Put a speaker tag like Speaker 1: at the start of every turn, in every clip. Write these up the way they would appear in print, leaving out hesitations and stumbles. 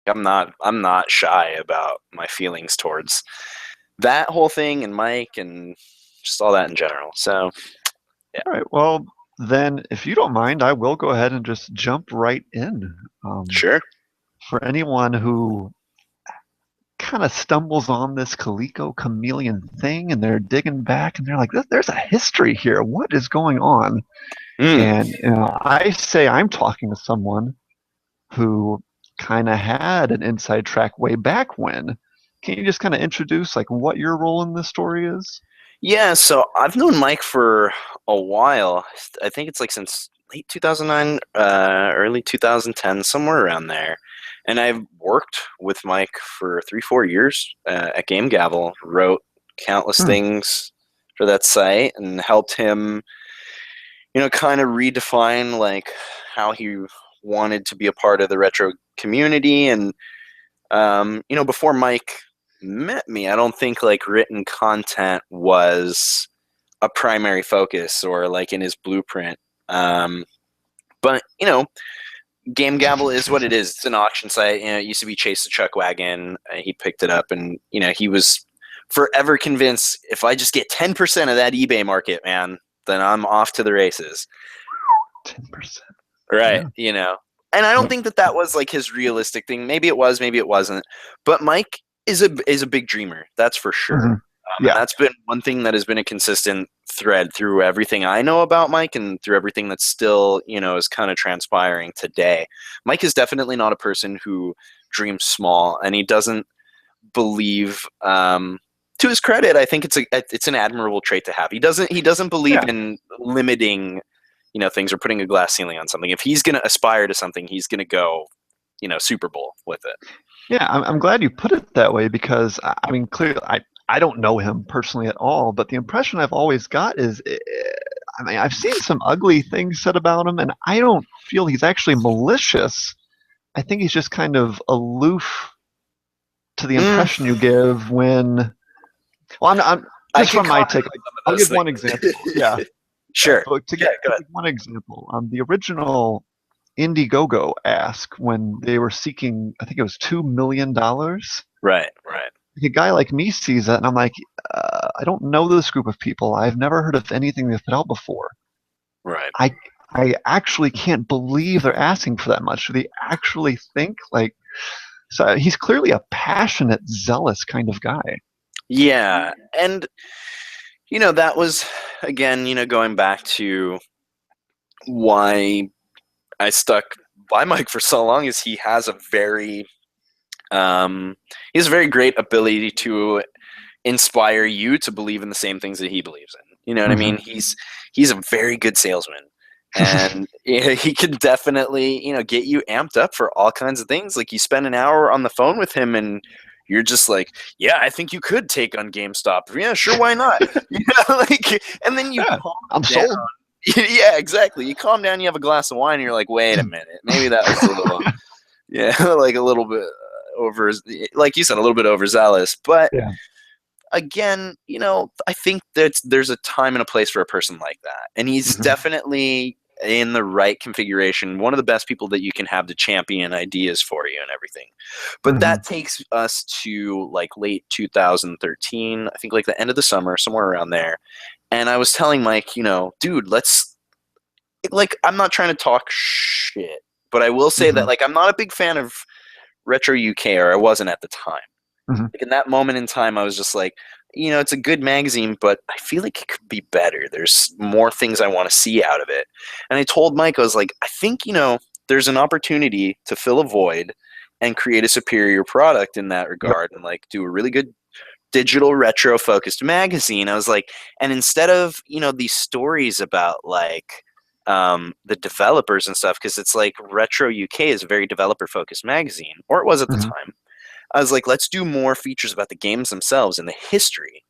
Speaker 1: I'm not shy about my feelings towards that whole thing and Mike and just all that in general. So yeah,
Speaker 2: All right. Well, then, if you don't mind, I will go ahead and just jump right in.
Speaker 1: sure.
Speaker 2: For anyone who kind of stumbles on this Coleco Chameleon thing and they're digging back and they're like, there's a history here. What is going on?
Speaker 1: Mm.
Speaker 2: And I say I'm talking to someone who kind of had an inside track way back when. Can you just kind of introduce like what your role in this story is?
Speaker 1: Yeah, so I've known Mike for a while. I think it's like since late 2009, early 2010, somewhere around there. And I've worked with Mike for 3, 4 years at Game Gavel, wrote countless
Speaker 2: Hmm.
Speaker 1: things for that site, and helped him, kind of redefine like how he wanted to be a part of the retro community. And before Mike met me, I don't think like written content was a primary focus or like in his blueprint. But Game Gavel is what it is. It's an auction site. It used to be Chase the Chuck Wagon. He picked it up, and he was forever convinced if I just get 10% of that eBay market, man, then I'm off to the races.
Speaker 2: 10%.
Speaker 1: Right.
Speaker 2: Yeah.
Speaker 1: And I don't
Speaker 2: Yep.
Speaker 1: think that was like his realistic thing. Maybe it was, maybe it wasn't. But Mike is a big dreamer. That's for sure.
Speaker 2: Hmm.
Speaker 1: And
Speaker 2: Yeah.
Speaker 1: that's been one thing that has been a consistent thread through everything I know about Mike and through everything that's still, is kind of transpiring today. Mike is definitely not a person who dreams small, and he doesn't believe. To his credit, I think it's an admirable trait to have. He doesn't believe
Speaker 2: Yeah.
Speaker 1: in limiting, things or putting a glass ceiling on something. If he's going to aspire to something, he's going to go, Super Bowl with it.
Speaker 2: Yeah, I'm glad you put it that way because I mean, clearly, I don't know him personally at all, but the impression I've always got is, I mean, I've seen some ugly things said about him, and I don't feel he's actually malicious. I think he's just kind of aloof to the
Speaker 1: Mm,
Speaker 2: impression you give when. Well, I'm
Speaker 1: I
Speaker 2: just
Speaker 1: could
Speaker 2: from my
Speaker 1: comment
Speaker 2: take.
Speaker 1: on some of
Speaker 2: I'll
Speaker 1: those
Speaker 2: give one example. Yeah,
Speaker 1: things. Sure.
Speaker 2: but
Speaker 1: Yeah, go
Speaker 2: to
Speaker 1: ahead.
Speaker 2: give one example, the original Indiegogo ask when they were seeking, I think it was $2 million.
Speaker 1: Right, right,
Speaker 2: A guy like me sees that, and I'm like, I don't know this group of people. I've never heard of anything they've put out before.
Speaker 1: right.
Speaker 2: I I actually can't believe they're asking for that much. Do they actually think like? So he's clearly a passionate, zealous kind of guy.
Speaker 1: Yeah, and that was again, going back to why I stuck by Mike for so long is he has a very great ability to inspire you to believe in the same things that he believes in. You know what I
Speaker 2: Hmm.
Speaker 1: mean? He's a very good salesman, and he can definitely get you amped up for all kinds of things. Like you spend an hour on the phone with him, and you're just like, yeah, I think you could take on GameStop. Yeah, sure, why not? Like, and then you
Speaker 2: Yeah,
Speaker 1: calm
Speaker 2: I'm
Speaker 1: down.
Speaker 2: sold.
Speaker 1: Yeah, exactly. You calm down, you have a glass of wine, and you're like, wait a minute, maybe that was a little, yeah, like a little bit over, like you said, a little bit overzealous. But
Speaker 2: Yeah.
Speaker 1: again, I think that there's a time and a place for a person like that, and he's
Speaker 2: Hmm.
Speaker 1: definitely in the right configuration. One of the best people that you can have to champion ideas for you and everything. But
Speaker 2: Hmm.
Speaker 1: that takes us to like late 2013, I think, like the end of the summer, somewhere around there. And I was telling Mike, dude, let's like I'm not trying to talk shit, but I will say that
Speaker 2: Hmm.
Speaker 1: like I'm not a big fan of retro UK, or I wasn't at the time.
Speaker 2: Hmm.
Speaker 1: Like in that moment in time, I was just like, it's a good magazine, but I feel like it could be better. There's more things I want to see out of it. And I told Mike, I was like, I think, there's an opportunity to fill a void and create a superior product in that
Speaker 2: Yep.
Speaker 1: regard and like do a really good digital retro focused magazine. I was like, and instead of, these stories about like, the developers and stuff, because it's like Retro UK is a very developer focused magazine, or it was at the
Speaker 2: Hmm.
Speaker 1: time. I was like, let's do more features about the games themselves and the history,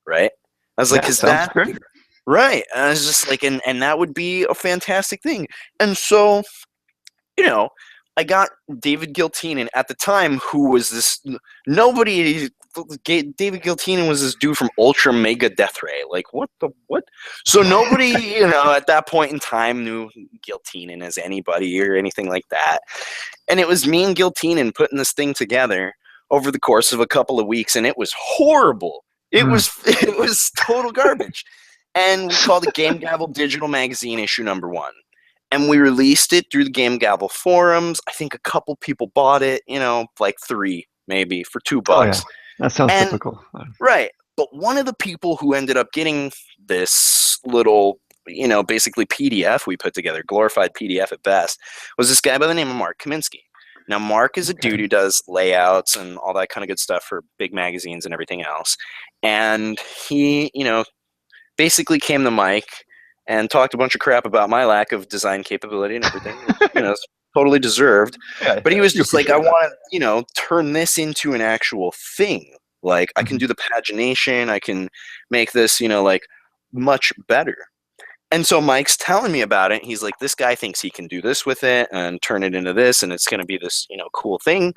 Speaker 1: right? I was like,
Speaker 2: Yeah,
Speaker 1: because
Speaker 2: sounds
Speaker 1: that,
Speaker 2: great.
Speaker 1: right? And I was just like, and that would be a fantastic thing. And so, you know, I got David Giltine, and at the time, who was this nobody David Giltinin was this dude from Ultra Mega Death Ray. Like, what the what? So nobody, at that point in time knew Giltinin as anybody or anything like that. And it was me and Giltinin putting this thing together over the course of a couple of weeks, and it was horrible. It was total garbage. And we called it Game Gavel Digital Magazine issue #1. And we released it through the Game Gavel forums. I think a couple people bought it, like 3 maybe for $2.
Speaker 2: Oh yeah, that sounds
Speaker 1: And
Speaker 2: typical.
Speaker 1: right. But one of the people who ended up getting this little, basically PDF we put together, glorified PDF at best, was this guy by the name of Mark Kaminsky. Now, Mark is a dude who does layouts and all that kind of good stuff for big magazines and everything else. And he, basically came to Mike and talked a bunch of crap about my lack of design capability and everything. It's totally deserved.
Speaker 2: Yeah,
Speaker 1: but he was just like, I
Speaker 2: that.
Speaker 1: want to, turn this into an actual thing. Like, I can do the pagination. I can make this, like, much better. And so Mike's telling me about it. He's like, this guy thinks he can do this with it and turn it into this, and it's going to be this, cool thing.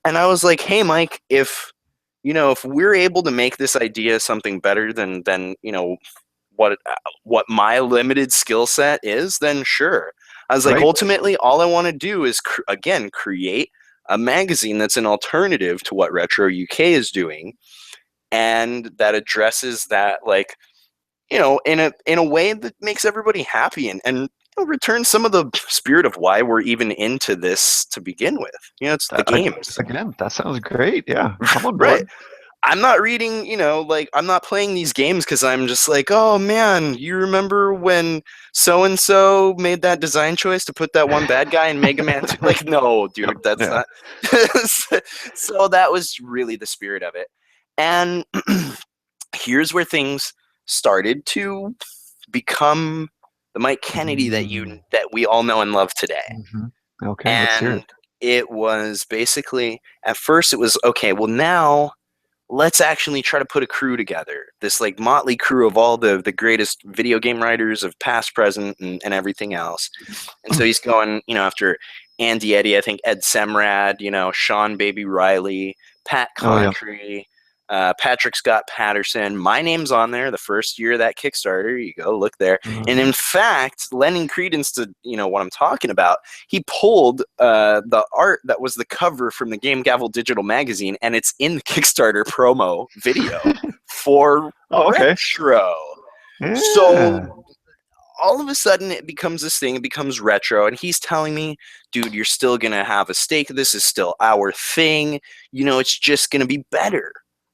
Speaker 1: And I was like, hey, Mike, if we're able to make this idea something better than what my limited skill set is, then sure. I was like, ultimately, all I want to do is, create a magazine that's an alternative to what Retro UK is doing, and that addresses that, like, in a way that makes everybody happy and return some of the spirit of why we're even into this to begin with. It's the games.
Speaker 2: Again, that sounds great. Yeah, come on board.
Speaker 1: Right. I'm not reading, I'm not playing these games because I'm just like, oh man, you remember when so-and-so made that design choice to put that one bad guy in Mega Man 2? Like, no, dude, that's not. So that was really the spirit of it. And here's where things started to become the Mike Kennedy that we all know and love today.
Speaker 2: Okay,
Speaker 1: and
Speaker 2: let's hear it.
Speaker 1: It was basically, at first it was, okay, well now let's actually try to put a crew together, this like motley crew of all the greatest video game writers of past, present, and everything else. And so he's going, after Andy Eddy, I think Ed Semrad, Sean Baby Riley, Pat Contry, Patrick Scott Patterson. My name's on there the first year of that Kickstarter. You go look there. And in fact, lending credence to what I'm talking about, he pulled the art that was the cover from the Game Gavel Digital Magazine, and it's in the Kickstarter promo video for Retro.
Speaker 2: Yeah.
Speaker 1: So all of a sudden it becomes this thing, it becomes Retro, and he's telling me, dude, you're still gonna have a stake. This is still our thing. It's just gonna be better.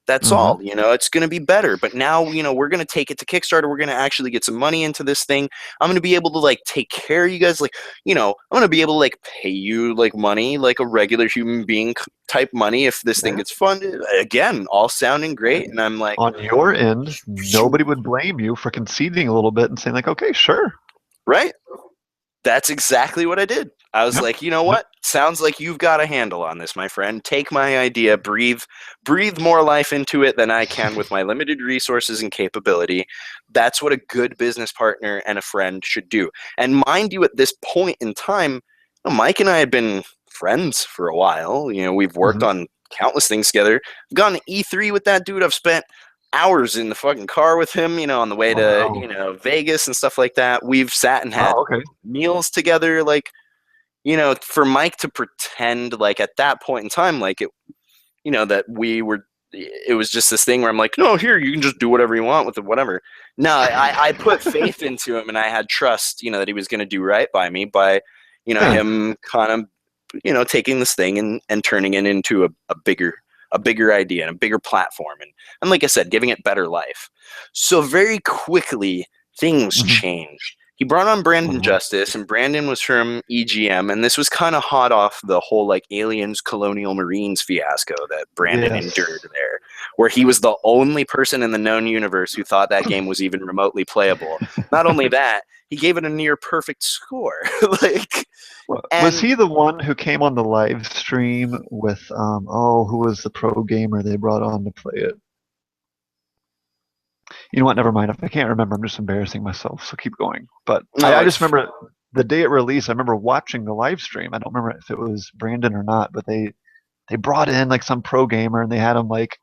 Speaker 1: That's all, it's going to be better. But now, we're going to take it to Kickstarter. We're going to actually get some money into this thing. I'm going to be able to, like, take care of you guys. Like, I'm going to be able to, like, pay you, like, money, like a regular human being type money if this thing gets funded. Again, all sounding great. And I'm like,
Speaker 2: on your end, nobody would blame you for conceding a little bit and saying, like, okay, sure.
Speaker 1: Right? That's exactly what I did. I was like, you know what? Sounds like you've got a handle on this, my friend. Take my idea, breathe more life into it than I can with my limited resources and capability. That's what a good business partner and a friend should do. And mind you, at this point in time, Mike and I had been friends for a while. We've worked on countless things together. I've gone to E3 with that dude. I've spent hours in the fucking car with him, on the way to, Vegas and stuff like that. We've sat and had meals together. Like, for Mike to pretend like at that point in time, like it, that it was just this thing where I'm like, no, here, you can just do whatever you want with it, whatever. No, I put faith into him, and I had trust, that he was going to do right by me by, him kind of, taking this thing and turning it into a bigger idea and a bigger platform. And like I said, giving it better life. So very quickly, things changed. He brought on Brandon Justice, and Brandon was from EGM, and this was kind of hot off the whole like Aliens Colonial Marines fiasco that Brandon endured there, where he was the only person in the known universe who thought that game was even remotely playable. Not only that, he gave it a near perfect score.
Speaker 2: Was he the one who came on the live stream with who was the pro gamer they brought on to play it? You know what? Never mind. If I can't remember, I'm just embarrassing myself. So keep going. But I just remember the day it released. I remember watching the live stream. I don't remember if it was Brandon or not, but they brought in like some pro gamer and they had him like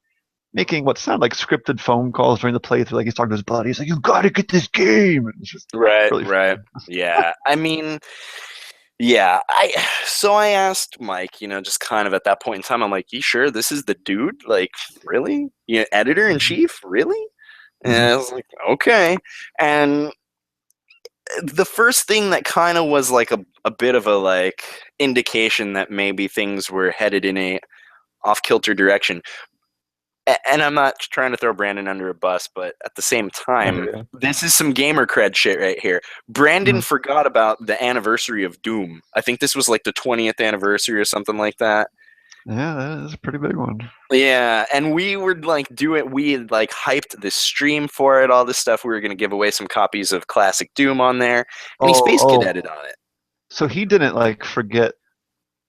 Speaker 2: making what sound like scripted phone calls during the playthrough. Like he's talking to his buddy. He's like, "You got to get this game." And it's just
Speaker 1: Right,
Speaker 2: really
Speaker 1: right. Yeah. I mean, yeah. I asked Mike, just kind of at that point in time, I'm like, "You sure this is the dude? Like, really? Editor in
Speaker 2: fun.
Speaker 1: chief? Really?" And
Speaker 2: Hmm.
Speaker 1: I was like, "Okay." And the first thing that kind of was like a bit of a like indication that maybe things were headed in a off kilter direction. And I'm not trying to throw Brandon under a bus, but at the same
Speaker 2: I
Speaker 1: time,
Speaker 2: hear you.
Speaker 1: this is some gamer cred shit right here. Brandon
Speaker 2: Mhm.
Speaker 1: forgot about the anniversary of Doom. I think this was like the 20th anniversary or something like that.
Speaker 2: Yeah, that is a pretty big one.
Speaker 1: Yeah, and we were like we had like hyped this stream for it, all this stuff. We were going to give away some copies of Classic Doom on there, and he
Speaker 2: Oh,
Speaker 1: space
Speaker 2: oh.
Speaker 1: cadeted on it.
Speaker 2: So he didn't like forget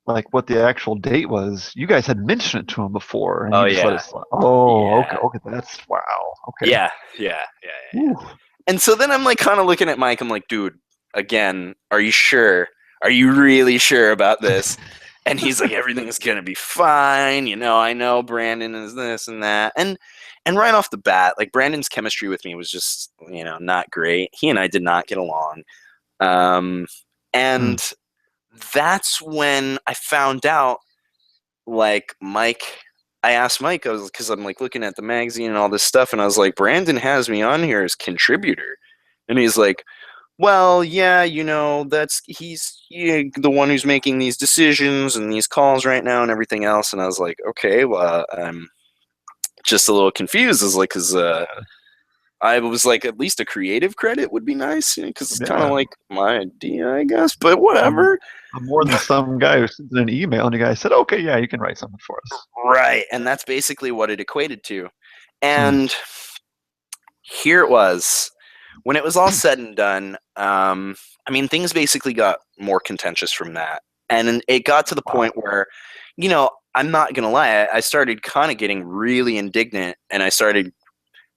Speaker 2: like what the actual date was. You guys had mentioned it to him before, and
Speaker 1: Oh
Speaker 2: he just let
Speaker 1: yeah,
Speaker 2: it slide. Oh, okay,
Speaker 1: yeah,
Speaker 2: okay. That's wow. Okay.
Speaker 1: yeah, yeah, yeah, yeah.
Speaker 2: Whew.
Speaker 1: And so then I'm like kind of looking at Mike. I'm like, dude, again, are you sure? Are you really sure about this? And he's like, everything's gonna be fine. I know Brandon is this and that. And right off the bat, like Brandon's chemistry with me was just, not great. He and I did not get along. Um,
Speaker 2: Hmm.
Speaker 1: and that's when I found out, like, I asked Mike, because I'm like looking at the magazine and all this stuff, and I was like, Brandon has me on here as contributor. And he's like, well, yeah, the one who's making these decisions and these calls right now and everything else. And I was like, okay, well, I'm just a little confused. Is like, because I was like, at least a creative credit would be nice, because it's kind of
Speaker 2: Yeah.
Speaker 1: like my idea, I guess. But
Speaker 2: I'm
Speaker 1: whatever.
Speaker 2: I'm more than some guy who sends in an email and the guy said, "Okay, yeah, you can write something for us."
Speaker 1: Right, and that's basically what it equated to.
Speaker 2: Hmm.
Speaker 1: And here it was. When it was all said and done, I mean, things basically got more contentious from that. And it got to the
Speaker 2: Wow.
Speaker 1: point where, I'm not going to lie, I started kind of getting really indignant, and I started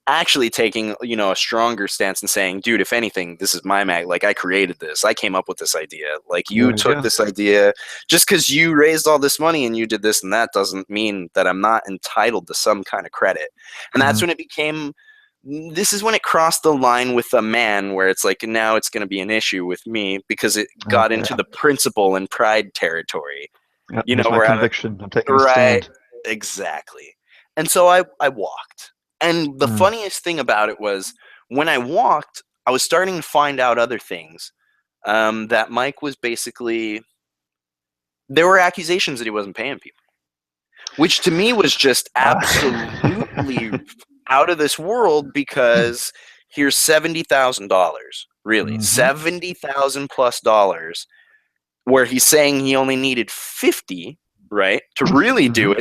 Speaker 1: actually taking, a stronger stance and saying, dude, if anything, this is my mag. Like, I created this. I came up with this idea. Like, you
Speaker 2: There you
Speaker 1: took
Speaker 2: go.
Speaker 1: this idea. Just because you raised all this money and you did this and that doesn't mean that I'm not entitled to some kind of credit. And that's
Speaker 2: Hmm.
Speaker 1: when it became, this is when it crossed the line with a man, where it's like, now it's going to be an issue with me, because it got
Speaker 2: Okay.
Speaker 1: into the principle and pride territory.
Speaker 2: Yep. Here's my
Speaker 1: Where I'm
Speaker 2: conviction. I'm taking a
Speaker 1: right,
Speaker 2: stand.
Speaker 1: exactly. And so I walked. And the
Speaker 2: Mm.
Speaker 1: funniest thing about it was, when I walked, I was starting to find out other things. That Mike was basically, there were accusations that he wasn't paying people, which to me was just absolutely out of this world, because here's $70,000, really,
Speaker 2: Hmm.
Speaker 1: 70,000 plus dollars, where he's saying he only needed 50, right, to really
Speaker 2: Hmm.
Speaker 1: do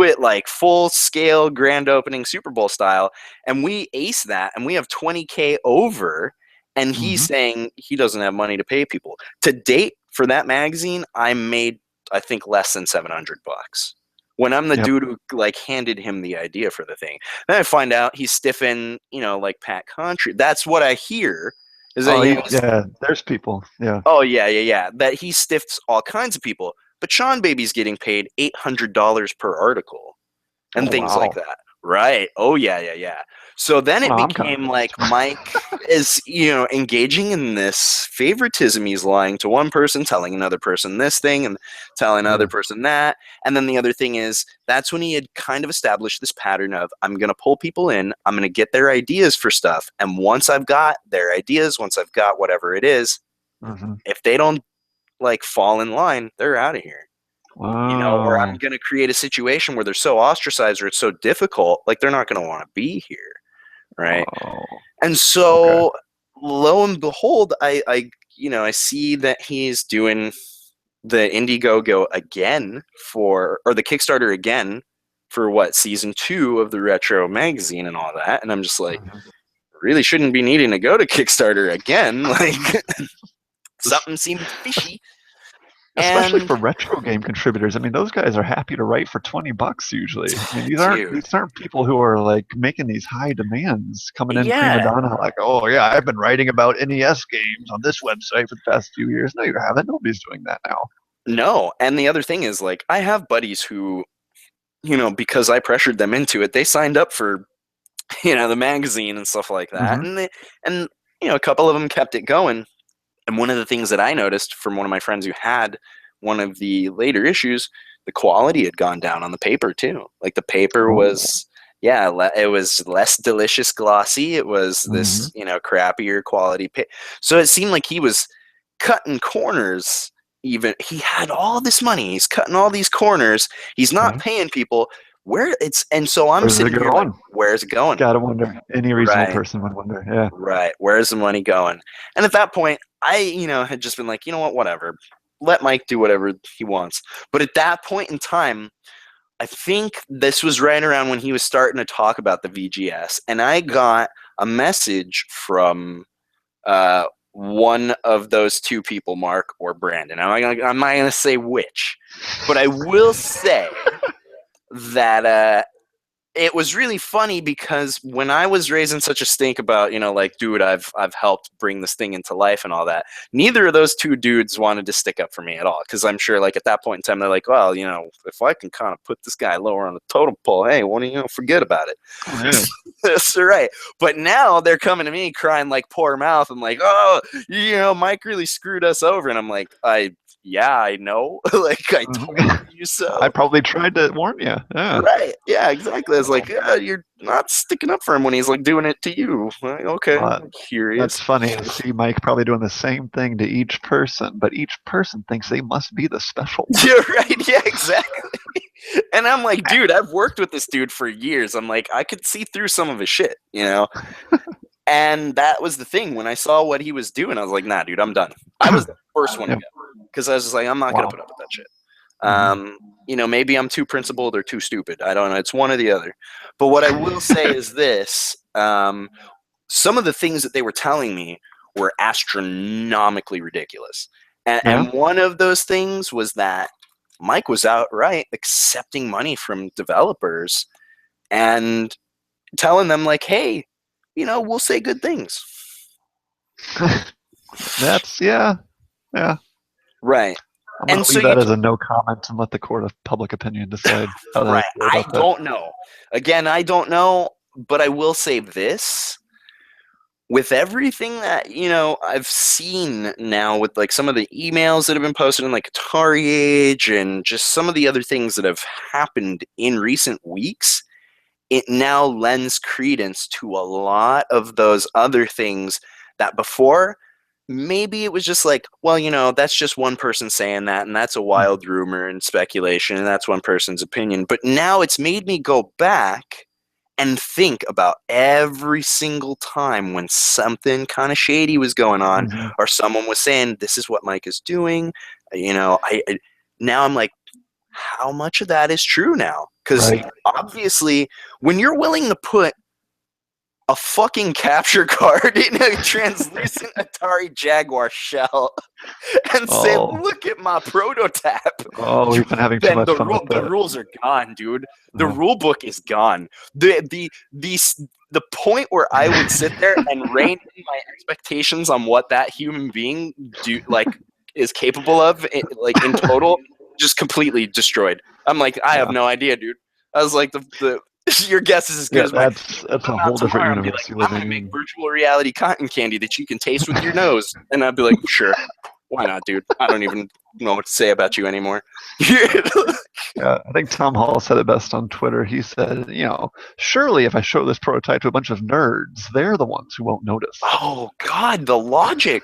Speaker 1: it like full scale grand opening Super Bowl style, and we ace that, and we have 20K over, and he's
Speaker 2: Hmm.
Speaker 1: saying he doesn't have money to pay people. To date, for that magazine, I made, I think, less than $700, when I'm the
Speaker 2: Yep.
Speaker 1: dude who like handed him the idea for the thing. Then I find out he's stiffing, like Pat Contry. That's what I hear, is that
Speaker 2: Oh,
Speaker 1: he's,
Speaker 2: yeah. There's people. Yeah.
Speaker 1: oh yeah, yeah, yeah. That he stiffs all kinds of people. But Sean Baby's getting paid $800 per article and
Speaker 2: Oh,
Speaker 1: things like
Speaker 2: wow.
Speaker 1: that. Right. Oh yeah, yeah, yeah. So then
Speaker 2: Well,
Speaker 1: it
Speaker 2: I'm kind of
Speaker 1: became like
Speaker 2: pissed.
Speaker 1: Mike is, engaging in this favoritism. He's lying to one person, telling another person this thing, and telling another
Speaker 2: Mm.
Speaker 1: person that. And then the other thing is, that's when he had kind of established this pattern of, I'm going to pull people in, I'm going to get their ideas for stuff. And once I've got their ideas, once I've got whatever it is,
Speaker 2: Hmm.
Speaker 1: if they don't like fall in line, they're out of here. Or I'm
Speaker 2: Wow.
Speaker 1: going to create a situation where they're so ostracized, or it's so difficult, like they're not going to want to be here, right?
Speaker 2: Oh.
Speaker 1: And
Speaker 2: Okay.
Speaker 1: so, lo and behold, I see that he's doing the Indiegogo again or the Kickstarter again for what, season 2 of the Retro magazine and all that, and I'm just like,
Speaker 2: Mhm.
Speaker 1: really shouldn't be needing to go to Kickstarter again. Like, something seemed fishy.
Speaker 2: Especially
Speaker 1: And
Speaker 2: for retro game contributors. I mean, those guys are happy to write for $20 usually. I mean, these aren't
Speaker 1: dude,
Speaker 2: these aren't people who are like making these high demands, coming in prima
Speaker 1: yeah,
Speaker 2: donna, like, oh yeah, I've been writing about NES games on this website for the past few years. No, you haven't. Nobody's doing that now.
Speaker 1: no. And the other thing is, like, I have buddies who because I pressured them into it, they signed up for the magazine and stuff like that,
Speaker 2: Mm-hmm.
Speaker 1: and a couple of them kept it going. And one of the things that I noticed from one of my friends who had one of the later issues, the quality had gone down on the paper too. Like the paper
Speaker 2: Oh.
Speaker 1: was, yeah, it was less delicious glossy. It was
Speaker 2: Mm-hmm.
Speaker 1: this, crappier quality. So it seemed like he was cutting corners. Even he had all this money. He's cutting all these corners. He's not
Speaker 2: Okay.
Speaker 1: paying people. And so I'm
Speaker 2: Where's it
Speaker 1: sitting here like,
Speaker 2: going?
Speaker 1: where's it going?
Speaker 2: Gotta wonder. Any reasonable
Speaker 1: Right.
Speaker 2: person would wonder. Yeah.
Speaker 1: Right. Where's the money going? And at that point, I, had just been like, you know what, whatever. Let Mike do whatever he wants. But at that point in time, I think this was right around when he was starting to talk about the VGS. And I got a message from one of those two people, Mark or Brandon. I'm not going to say which, but I will say that it was really funny because when I was raising such a stink about, like, dude, I've helped bring this thing into life and all that, neither of those two dudes wanted to stick up for me at all. Because I'm sure, like, at that point in time, they're like, well, if I can kind of put this guy lower on the totem pole, hey, why don't you forget about it?
Speaker 2: Oh, yeah.
Speaker 1: That's right. But now they're coming to me crying like poor mouth and like, oh, Mike really screwed us over. And I'm like, yeah, I know. Like, I told you so.
Speaker 2: I probably tried to warn you. Yeah.
Speaker 1: Right. Yeah, exactly. It's like, you're not sticking up for him when he's like doing it to you. Like, okay, I'm curious.
Speaker 2: That's funny to see Mike probably doing the same thing to each person, but each person thinks they must be the special one.
Speaker 1: Yeah, right. Yeah, exactly. And I'm like, dude, I've worked with this dude for years. I'm like, I could see through some of his shit, And that was the thing. When I saw what he was doing, I was like, nah, dude, I'm done. I was the first one to go. Because I was just like, I'm not going to put up with that shit. Maybe I'm too principled or too stupid. I don't know. It's one or the other. But what I will say is this. Some of the things that they were telling me were astronomically ridiculous. And one of those things was that Mike was outright accepting money from developers and telling them like, hey, we'll say good things.
Speaker 2: That's, yeah.
Speaker 1: Right.
Speaker 2: I'm going to leave that as a no comment and let the court of public opinion decide.
Speaker 1: Right. I don't know. Again, I don't know, but I will say this. With everything that, I've seen now with like some of the emails that have been posted in like Atari Age and just some of the other things that have happened in recent weeks, it now lends credence to a lot of those other things that before maybe it was just like, well, that's just one person saying that, and that's a wild rumor and speculation, and that's one person's opinion. But now it's made me go back and think about every single time when something kind of shady was going on, or someone was saying, this is what Mike is doing. Now I'm like, how much of that is true now? Because obviously, when you're willing to put a fucking capture card in a translucent Atari Jaguar shell and say, look at my prototype.
Speaker 2: Oh, we've been having too much fun with that.
Speaker 1: The rules are gone, dude. The rule book is gone. The point where I would sit there and rein in my expectations on what that human being is capable of, in total, just completely destroyed. I'm like, I have no idea, dude. I was like, your guess is as good as mine.
Speaker 2: That's a whole different universe.
Speaker 1: I'm going to make virtual reality cotton candy that you can taste with your nose. And I'd be like, sure. Why not, dude? I don't even know what to say about you anymore.
Speaker 2: I think Tom Hall said it best on Twitter. He said, surely if I show this prototype to a bunch of nerds, they're the ones who won't notice.
Speaker 1: Oh, God, the logic.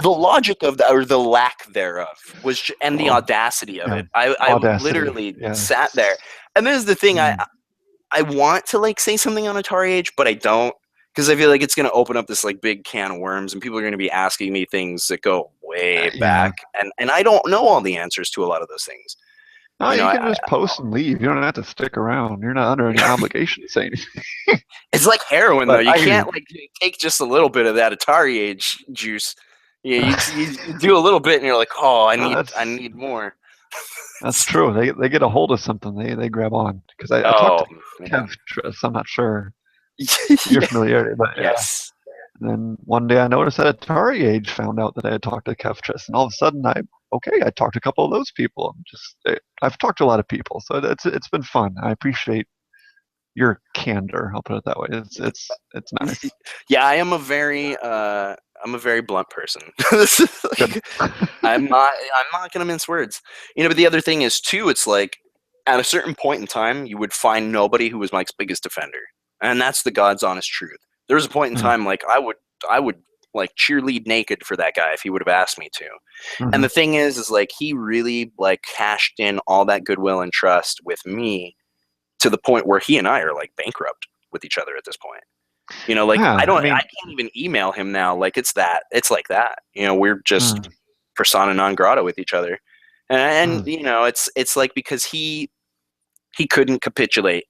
Speaker 1: The logic of that, or the lack thereof, and the audacity of it. I literally sat there. And this is the thing, I want to say something on Atari Age, but I don't, because I feel like it's going to open up this big can of worms, and people are going to be asking me things that go way back, and I don't know all the answers to a lot of those things.
Speaker 2: No, you can just post and leave. You don't have to stick around. You're not under any obligation to say anything.
Speaker 1: It's like heroin, though. You can't take just a little bit of that Atari Age juice. Yeah, you do a little bit, and you're like, oh, I need more.
Speaker 2: That's true. They get a hold of something. They grab on. Because I talked to Kev, I'm not sure you're familiar, but and then one day I noticed that Atari Age found out that I had talked to Kev Triss, and all of a sudden okay, I talked to a couple of those people. I've talked to a lot of people, so it's been fun. I appreciate your candor. I'll put it that way. It's nice.
Speaker 1: Yeah, I'm a very blunt person.
Speaker 2: Good.
Speaker 1: Like, I'm not gonna mince words. But the other thing is too, it's like at a certain point in time, you would find nobody who was Mike's biggest defender, and that's the God's honest truth. There was a point in
Speaker 2: Mm.
Speaker 1: time like I would like cheerlead naked for that guy if he would have asked me to. And
Speaker 2: Hmm.
Speaker 1: the thing is like he really like cashed in all that goodwill and trust with me to the point where he and I are like bankrupt with each other at this point. Like
Speaker 2: Yeah,
Speaker 1: I
Speaker 2: I
Speaker 1: don't, I
Speaker 2: mean,
Speaker 1: can't even email him now. Like it's like that. We're just
Speaker 2: mm,
Speaker 1: persona non grata with each other, and
Speaker 2: mm,
Speaker 1: it's like because he couldn't capitulate.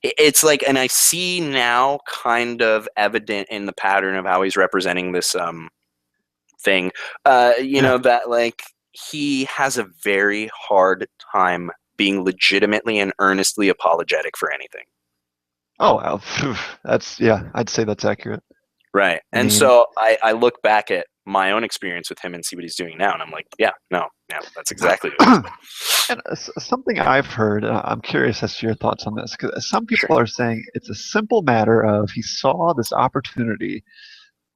Speaker 1: It's like, and I see now kind of evident in the pattern of how he's representing this thing.
Speaker 2: yeah.
Speaker 1: That like he has a very hard time being legitimately and earnestly apologetic for anything.
Speaker 2: Oh, well, that's yeah. I'd say that's accurate.
Speaker 1: Right.
Speaker 2: I
Speaker 1: And
Speaker 2: mean,
Speaker 1: so I look back at my own experience with him and see what he's doing now. And I'm like, yeah, no, yeah, that's exactly what he's
Speaker 2: and
Speaker 1: doing.
Speaker 2: something I've heard, I'm curious as to your thoughts on this, because some
Speaker 1: Sure.
Speaker 2: people are saying it's a simple matter of he saw this opportunity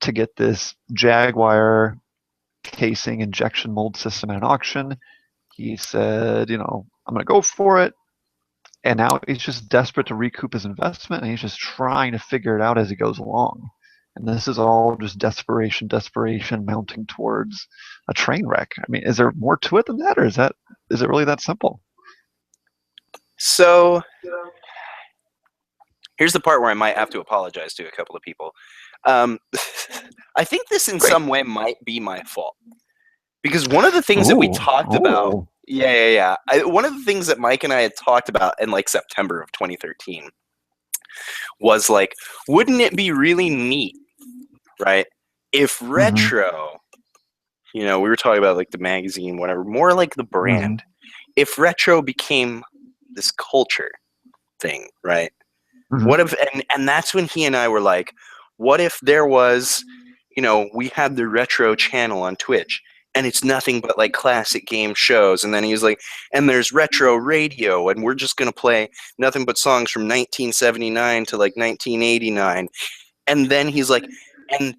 Speaker 2: to get this Jaguar casing injection mold system at an auction. He said, I'm going to go for it. And now he's just desperate to recoup his investment, and he's just trying to figure it out as he goes along. And this is all just desperation mounting towards a train wreck. I mean, is there more to it than that, or is it really that simple?
Speaker 1: So here's the part where I might have to apologize to a couple of people. Um, I think this in
Speaker 2: Great.
Speaker 1: some way might be my fault because one of the things that we
Speaker 2: Ooh,
Speaker 1: talked about,
Speaker 2: oh.
Speaker 1: yeah. One of the things that Mike and I had talked about in like September of 2013 was like, wouldn't it be really neat, right? If
Speaker 2: Mm-hmm.
Speaker 1: retro, we were talking about like the magazine, whatever, more like the
Speaker 2: Mm-hmm.
Speaker 1: brand. If retro became this culture thing, right?
Speaker 2: Mm-hmm.
Speaker 1: What if, and that's when he and I were like, what if there was, we had the retro channel on Twitch and it's nothing but like classic game shows. And then he was like, and there's retro radio and we're just going to play nothing but songs from 1979 to like 1989. And then he's like, and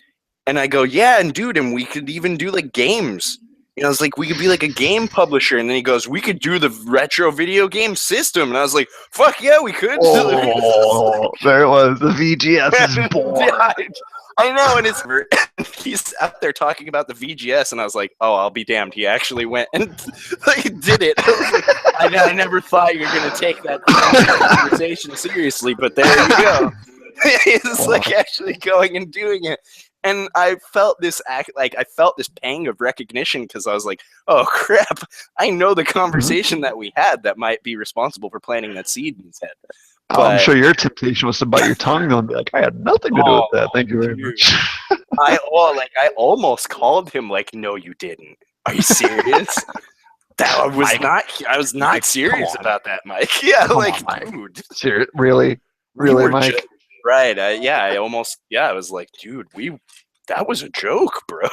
Speaker 1: and I go, yeah, and dude, and we could even do like games. I was like, we could be like a game publisher. And then he goes, we could do the retro video game system. And I was like, fuck yeah, we could.
Speaker 2: Oh, there it was. The VGS is born.
Speaker 1: I know, and he's out there talking about the VGS, and I was like, oh, I'll be damned. He actually went and like, did it. I was like, I never thought you were going to take that conversation seriously, but there you go. It's
Speaker 2: Wow.
Speaker 1: like actually going and doing it. And I felt this pang of recognition because I was like, oh crap, I know the
Speaker 2: Mhm.
Speaker 1: conversation that we had that might be responsible for planting that seed in his head.
Speaker 2: I'm
Speaker 1: But
Speaker 2: sure your temptation was to bite your tongue though and be like, I had nothing to do with
Speaker 1: oh
Speaker 2: that. Thank you very
Speaker 1: dude.
Speaker 2: much.
Speaker 1: I almost called him like, no, you didn't. Are you serious?
Speaker 2: Mike,
Speaker 1: I was not
Speaker 2: Mike, come
Speaker 1: serious
Speaker 2: on.
Speaker 1: about that, Mike. Yeah,
Speaker 2: Come
Speaker 1: like,
Speaker 2: on, Mike.
Speaker 1: dude,
Speaker 2: Really?
Speaker 1: we
Speaker 2: Really,
Speaker 1: were just
Speaker 2: Mike?
Speaker 1: right. I was like, dude, that was a joke, bro.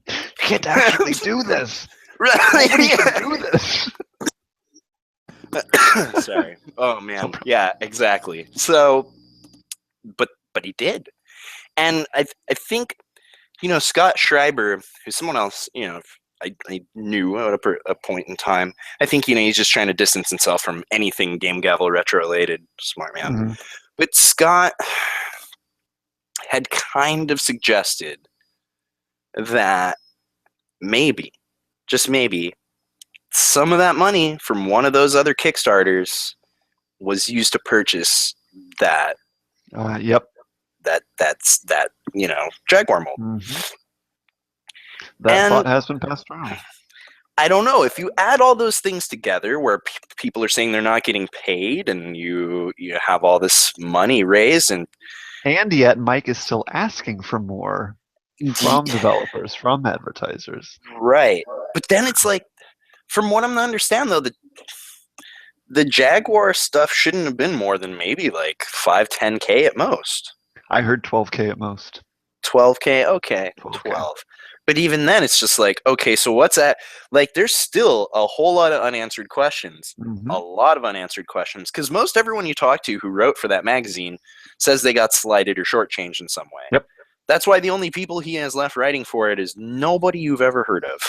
Speaker 2: You can't actually do this.
Speaker 1: Right?
Speaker 2: Nobody can do this.
Speaker 1: Sorry. Oh
Speaker 2: So,
Speaker 1: man. Yeah, exactly. So, but he did, and I think Scott Schreiber, who's someone else, I knew at a point in time. I think he's just trying to distance himself from anything Game Gavel retro related. Smart man.
Speaker 2: mhm.
Speaker 1: But Scott had kind of suggested that maybe, just maybe, some of that money from one of those other Kickstarters was used to purchase that
Speaker 2: Yep.
Speaker 1: that Jaguar mold.
Speaker 2: Hmm. That
Speaker 1: And
Speaker 2: thought has been passed around.
Speaker 1: I don't know if you add all those things together, where people are saying they're not getting paid, and you have all this money raised, and
Speaker 2: And yet, Mike is still asking for more from developers, from advertisers.
Speaker 1: right. But then it's like, from what I'm to understand though, the Jaguar stuff shouldn't have been more than maybe like 5-10K at most.
Speaker 2: I heard 12K at most.
Speaker 1: 12K, okay,
Speaker 2: 12K.
Speaker 1: 12. But even then, it's just like, okay, so what's that? Like, there's still a whole lot of unanswered questions.
Speaker 2: Mm-hmm.
Speaker 1: A lot of unanswered questions. Because most everyone you talk to who wrote for that magazine says they got slighted or shortchanged in some way.
Speaker 2: Yep.
Speaker 1: That's why the only people he has left writing for it is nobody you've ever heard of.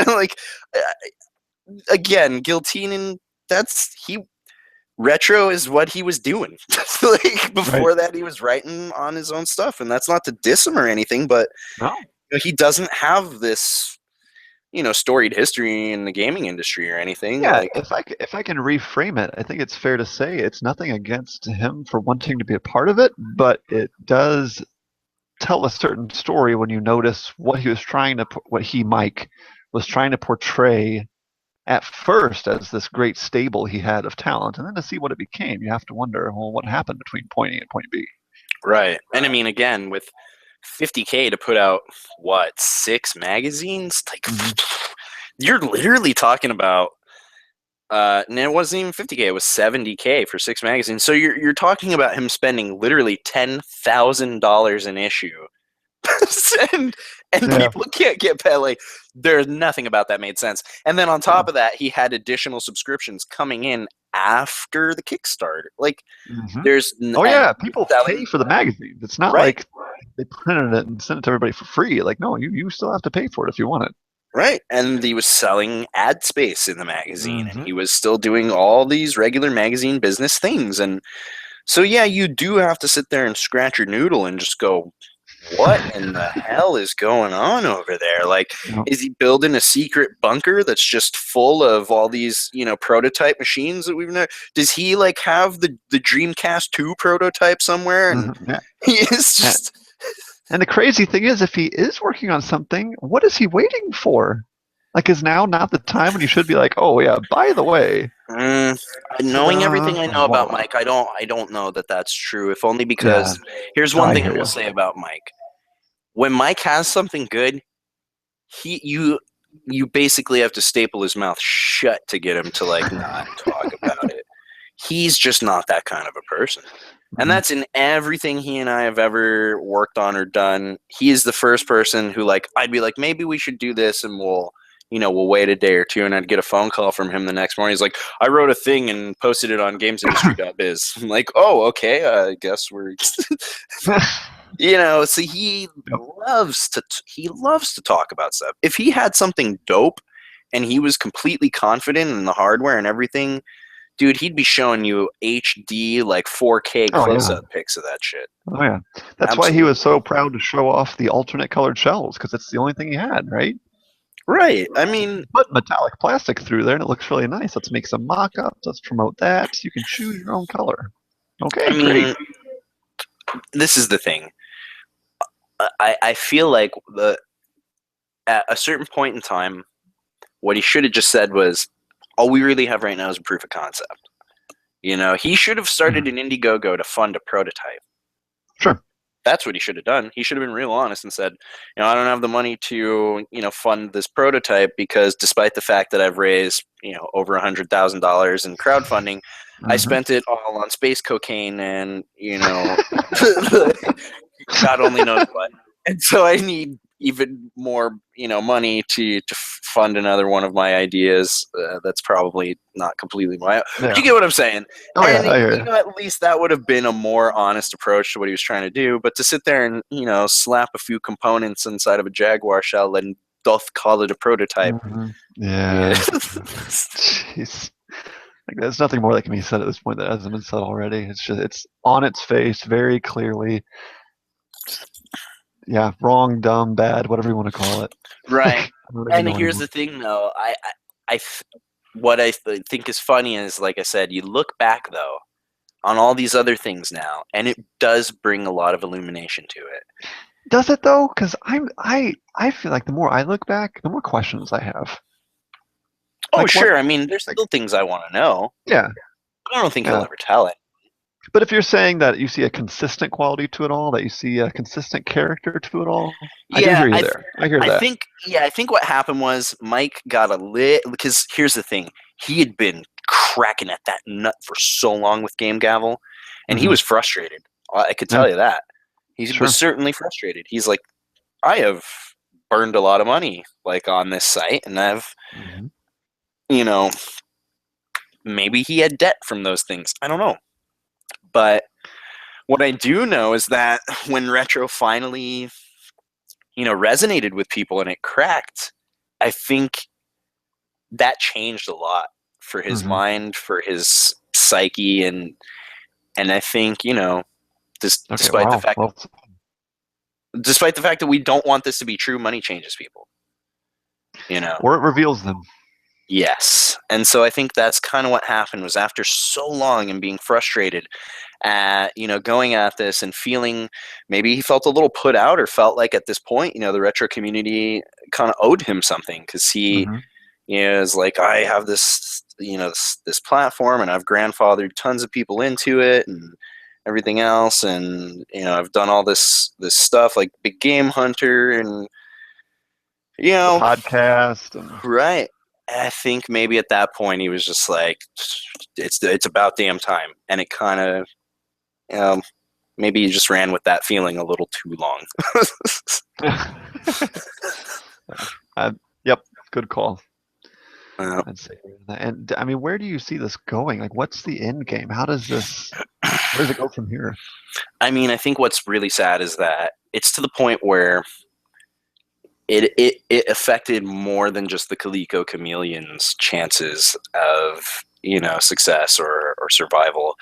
Speaker 1: Like, again, Giltinen, retro is what he was doing. Like, before that, he was writing on his own stuff, and that's not to diss him or anything, but
Speaker 2: No.
Speaker 1: he doesn't have this, storied history in the gaming industry or anything.
Speaker 2: Yeah,
Speaker 1: Like,
Speaker 2: if I can reframe it, I think it's fair to say it's nothing against him for wanting to be a part of it, but it does tell a certain story when you notice what Mike was trying to portray at first as this great stable he had of talent, and then to see what it became, you have to wonder, well, what happened between point A and point B?
Speaker 1: right. And I mean, again, with $50K to put out, what, 6 magazines? Like, you're literally talking about, and it wasn't even $50K, it was $70K for 6 magazines. So you're talking about him spending literally $10,000 an issue. and people can't get past, like, there's nothing about that made sense. And then on top of that, he had additional subscriptions coming in after the Kickstarter. Like, there's
Speaker 2: people pay for the magazine. It's not like they printed it and sent it to everybody for free. Like, no, you still have to pay for it if you want it.
Speaker 1: Right. And he was selling ad space in the magazine, and he was still doing all these regular magazine business things. And so, yeah, you do have to sit there and scratch your noodle and just go, what in the hell is going on over there? Like, is he building a secret bunker that's just full of all these, prototype machines that we've never? Does he like have the Dreamcast 2 prototype somewhere? And he is just.
Speaker 2: And the crazy thing is, if he is working on something, what is he waiting for? Like, is now not the time when you should be like, oh yeah, by the way.
Speaker 1: Knowing everything I know about Mike, I don't know that that's true. If only because here's one thing I will say about Mike: when Mike has something good, you basically have to staple his mouth shut to get him to like not talk about it. He's just not that kind of a person. And that's in everything he and I have ever worked on or done. He is the first person who, like, I'd be like, maybe we should do this, and we'll wait a day or two, and I'd get a phone call from him the next morning. He's like, I wrote a thing and posted it on gamesindustry.biz. I'm like, oh, okay, I guess we're so he loves to talk about stuff. If he had something dope and he was completely confident in the hardware and everything, dude, he'd be showing you HD, like 4K close-up pics of that shit.
Speaker 2: Oh, yeah. That's why he was so proud to show off the alternate colored shells, because it's the only thing he had, right?
Speaker 1: Right. I mean,
Speaker 2: put metallic plastic through there, and it looks really nice. Let's make some mock-ups. Let's promote that. You can choose your own color. Okay, great.
Speaker 1: This is the thing. I feel like at a certain point in time, what he should have just said was, all we really have right now is a proof of concept. He should have started an Indiegogo to fund a prototype.
Speaker 2: Sure.
Speaker 1: That's what he should have done. He should have been real honest and said, I don't have the money to, fund this prototype because despite the fact that I've raised, over $100,000 in crowdfunding, I spent it all on space cocaine and, God only knows what. And so I need even more, money to fund another one of my ideas. That's probably not completely my. Yeah. You get what I'm saying?
Speaker 2: Oh, and yeah, I hear you.
Speaker 1: At least that would have been a more honest approach to what he was trying to do. But to sit there and slap a few components inside of a Jaguar shell and doth call it a prototype.
Speaker 2: Yeah. Jeez. Like, there's nothing more that can be said at this point that hasn't been said already. It's on its face very clearly. Yeah, wrong, dumb, bad, whatever you want to call it.
Speaker 1: Right. And here's the thing, though. What I think is funny is, like I said, you look back, though, on all these other things now, and it does bring a lot of illumination to it.
Speaker 2: Does it, though? Because I feel like the more I look back, the more questions I have.
Speaker 1: Oh, like, sure. I mean, there's still things I want to know.
Speaker 2: Yeah.
Speaker 1: But I don't think he'll ever tell it.
Speaker 2: But if you're saying that you see a consistent quality to it all, that you see a consistent character to it all, I do hear you there. I hear that.
Speaker 1: I think what happened was Mike got because here's the thing. He had been cracking at that nut for so long with Game Gavel, and he was frustrated. I could tell you that. He was certainly frustrated. He's like, I have burned a lot of money like on this site, and I've,
Speaker 2: Hmm.
Speaker 1: you know, maybe he had debt from those things. I don't know. But what I do know is that when retro finally, resonated with people and it cracked, I think that changed a lot for his
Speaker 2: Hmm.
Speaker 1: mind, for his psyche, and I think,
Speaker 2: Okay.
Speaker 1: despite the
Speaker 2: Wow.
Speaker 1: fact
Speaker 2: Well,
Speaker 1: despite the fact that we don't want this to be true, money changes people, you know.
Speaker 2: or it reveals them.
Speaker 1: Yes. And so I think that's kind of what happened was after so long and being frustrated at, going at this and feeling maybe he felt a little put out or felt like at this point, the retro community kind of owed him something because he
Speaker 2: Hmm.
Speaker 1: is like, I have this, this platform and I've grandfathered tons of people into it and everything else. And, I've done all this stuff like Big Game Hunter and, you
Speaker 2: The
Speaker 1: know,
Speaker 2: podcast and
Speaker 1: right. I think maybe at that point he was just like, it's about damn time, and it kind of, um, maybe he just ran with that feeling a little too long.
Speaker 2: uh, yep, good call.
Speaker 1: uh,
Speaker 2: I'd say that. And I mean, where do you see this going? Like, what's the end game? Where does it go from here?
Speaker 1: I mean, I think what's really sad is that it's to the point where it affected more than just the Coleco Chameleon's chances of success or survival.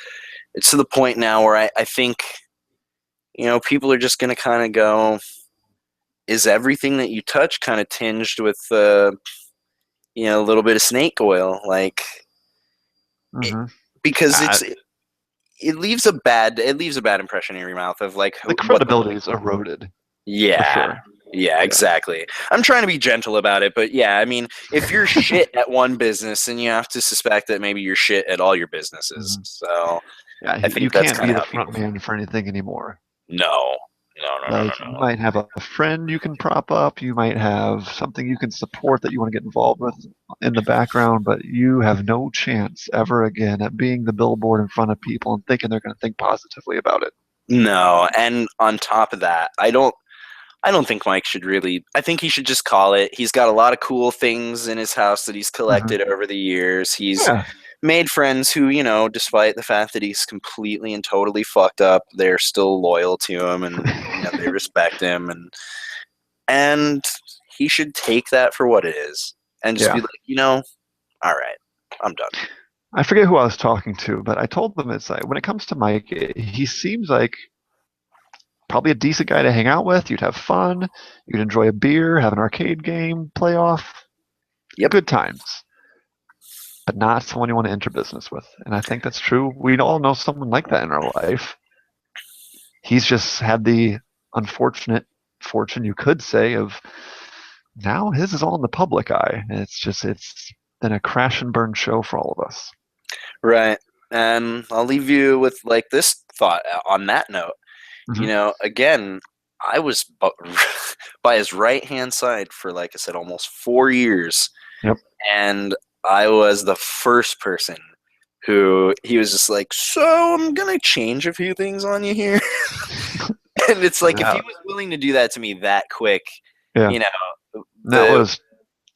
Speaker 1: It's to the point now where I think people are just going to kind of go, is everything that you touch kind of tinged with a little bit of snake oil, like it,
Speaker 2: Hmm.
Speaker 1: because
Speaker 2: Uh,
Speaker 1: it leaves a bad impression in your mouth of like
Speaker 2: the
Speaker 1: what the
Speaker 2: credibility is eroded for
Speaker 1: yeah.
Speaker 2: sure.
Speaker 1: Yeah,
Speaker 2: Yeah.
Speaker 1: exactly. I'm trying to be gentle about it, but yeah, I mean, if you're shit at one business, then you have to suspect that maybe you're shit at all your businesses.
Speaker 2: Hmm.
Speaker 1: So
Speaker 2: Yeah,
Speaker 1: I
Speaker 2: you
Speaker 1: think that's
Speaker 2: can't
Speaker 1: kind
Speaker 2: be
Speaker 1: of
Speaker 2: the
Speaker 1: how people
Speaker 2: front
Speaker 1: feel.
Speaker 2: man for anything anymore.
Speaker 1: No, no, no, no, no,
Speaker 2: Like, you
Speaker 1: no.
Speaker 2: might have a friend you can prop up, you might have something you can support that you want to get involved with in the background, but you have no chance ever again at being the billboard in front of people and thinking they're going to think positively about it.
Speaker 1: No, and on top of that, I don't think Mike should really. I think he should just call it. He's got a lot of cool things in his house that he's
Speaker 2: Hmm.
Speaker 1: collected over the years. He's
Speaker 2: Yeah.
Speaker 1: made friends who, despite the fact that he's completely and totally fucked up, they're still loyal to him and they respect him and he should take that for what it is and just be
Speaker 2: Yeah.
Speaker 1: like, all right, I'm done.
Speaker 2: I forget who I was talking to, but I told them it's like when it comes to Mike, he seems like probably a decent guy to hang out with. You'd have fun. You'd enjoy a beer, have an arcade game, play off.
Speaker 1: Yep.
Speaker 2: Good times, but not someone you want to enter business with. And I think that's true. We all know someone like that in our life. He's just had the unfortunate fortune, you could say, of now his is all in the public eye. And it's been a crash and burn show for all of us.
Speaker 1: Right. And I'll leave you with like this thought on that note.
Speaker 2: Hmm.
Speaker 1: Again, I was by his right hand side for, like I said, almost 4 years.
Speaker 2: Yep.
Speaker 1: And I was the first person who he was just like, so I'm going to change a few things on you here. And it's like, if he
Speaker 2: Yeah.
Speaker 1: was willing to do that to me that quick,
Speaker 2: Yeah.
Speaker 1: you know,
Speaker 2: And that
Speaker 1: the,
Speaker 2: was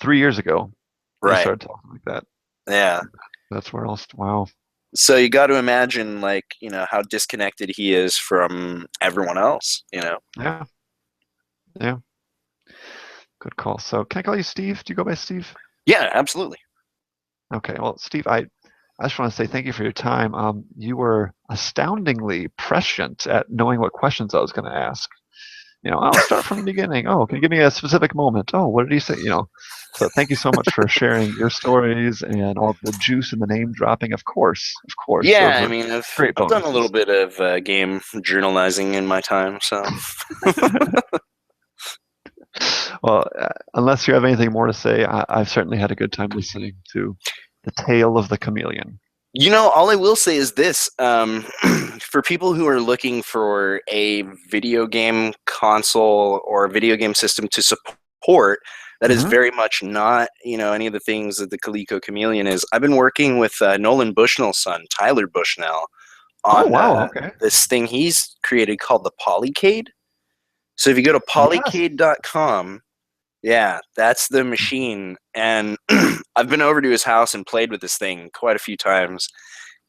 Speaker 2: 3 years ago. You
Speaker 1: right.
Speaker 2: started talking like that.
Speaker 1: Yeah.
Speaker 2: That's where else. Wow.
Speaker 1: So you got to imagine, like, how disconnected he is from everyone else.
Speaker 2: Yeah. Yeah. Good call. So can I call you Steve? Do you go by Steve?
Speaker 1: Yeah, absolutely.
Speaker 2: Okay. Well, Steve, I just want to say thank you for your time. You were astoundingly prescient at knowing what questions I was going to ask. I'll start from the beginning. Oh, can you give me a specific moment? Oh, what did he say? So thank you so much for sharing your stories and all the juice and the name dropping. Of course,
Speaker 1: Yeah,
Speaker 2: those
Speaker 1: I
Speaker 2: are
Speaker 1: mean, I've
Speaker 2: great
Speaker 1: I've done a little
Speaker 2: bonuses.
Speaker 1: bit of game journalizing in my time, so
Speaker 2: Well, unless you have anything more to say, I've certainly had a good time listening to the tale of the chameleon.
Speaker 1: all I will say is this: for people who are looking for a video game console or a video game system to support, that is
Speaker 2: Hmm.
Speaker 1: very much not any of the things that the Coleco Chameleon is. I've been working with Nolan Bushnell's son, Tyler Bushnell,
Speaker 2: Oh,
Speaker 1: on
Speaker 2: wow. Okay.
Speaker 1: this thing he's created called the Polycade. So if you go to
Speaker 2: Yes.
Speaker 1: polycade.com, yeah, that's the machine. And I've been over to his house and played with this thing quite a few times.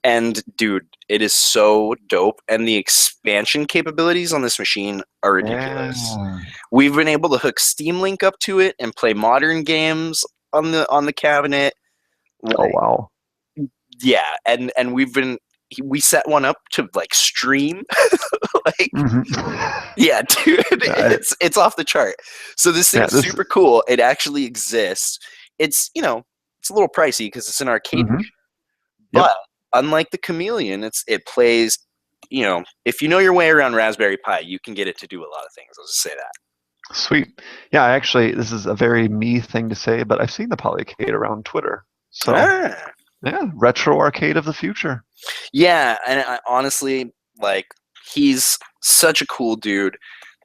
Speaker 1: And dude, it is so dope. And the expansion capabilities on this machine are ridiculous.
Speaker 2: Yeah.
Speaker 1: We've been able to hook Steam Link up to it and play modern games on the cabinet.
Speaker 2: Oh
Speaker 1: Like,
Speaker 2: wow.
Speaker 1: yeah, and we set one up to like stream. Like,
Speaker 2: Hmm.
Speaker 1: yeah, dude,
Speaker 2: Yeah,
Speaker 1: it's off the chart. So this
Speaker 2: yeah.
Speaker 1: thing's
Speaker 2: This.
Speaker 1: super cool. It actually exists. It's, it's a little pricey because it's an arcade
Speaker 2: Hmm.
Speaker 1: machine.
Speaker 2: Yep.
Speaker 1: But unlike the Chameleon, it plays, if you know your way around Raspberry Pi, you can get it to do a lot of things. I'll just say that.
Speaker 2: Sweet. Yeah, actually, this is a very me thing to say, but I've seen the Polycade around Twitter. So,
Speaker 1: Ah.
Speaker 2: yeah, retro arcade of the future.
Speaker 1: Yeah, and honestly, like, he's such a cool dude.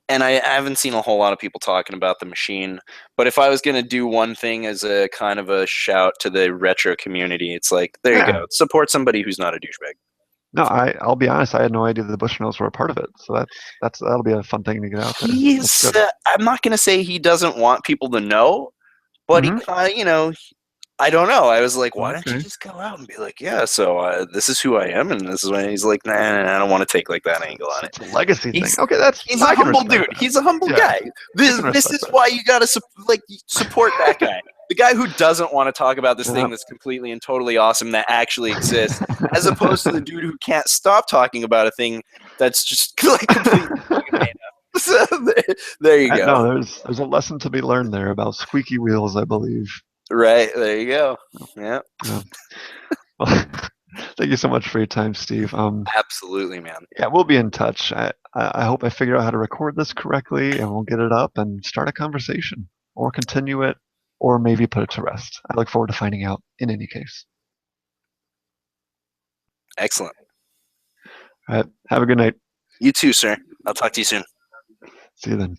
Speaker 1: And I haven't seen a whole lot of people talking about the machine. But if I was going to do one thing as a kind of a shout to the retro community, it's like, there you
Speaker 2: Yeah.
Speaker 1: go. Support somebody who's not a douchebag.
Speaker 2: No, I'll be honest. I had no idea the Bushnells were a part of it. So that'll be a fun thing to get out there. That's
Speaker 1: He's,
Speaker 2: good.
Speaker 1: I'm not going to say he doesn't want people to know, but he
Speaker 2: Hmm.
Speaker 1: kind of, I don't know. I was like, why don't you
Speaker 2: Okay.
Speaker 1: just go out and be like, yeah, so this is who I am, and this is why he's like, nah, I don't want to take like that angle on it.
Speaker 2: It's a legacy thing.
Speaker 1: He's
Speaker 2: Okay, that's
Speaker 1: he's a
Speaker 2: I can
Speaker 1: humble
Speaker 2: respect
Speaker 1: dude.
Speaker 2: that.
Speaker 1: He's a humble
Speaker 2: Yeah,
Speaker 1: guy.
Speaker 2: I
Speaker 1: This
Speaker 2: can
Speaker 1: this
Speaker 2: respect
Speaker 1: is
Speaker 2: that.
Speaker 1: why you gotta support that guy. The guy who doesn't want to talk about this
Speaker 2: Yeah.
Speaker 1: thing that's completely and totally awesome that actually exists, as opposed to the dude who can't stop talking about a thing that's just like completely fucking made up. So there you go.
Speaker 2: No, there's a lesson to be learned there about squeaky wheels, I believe.
Speaker 1: Right there you go. Yeah,
Speaker 2: Yeah. Well, thank you so much for your time, Steve.
Speaker 1: absolutely, man.
Speaker 2: Yeah, we'll be in touch. I hope I figure out how to record this correctly, and we'll get it up and start a conversation, or continue it, or maybe put it to rest. I look forward to finding out. In any case,
Speaker 1: Excellent.
Speaker 2: all right. Have a good night.
Speaker 1: You too, sir. I'll talk to you soon.
Speaker 2: See you then.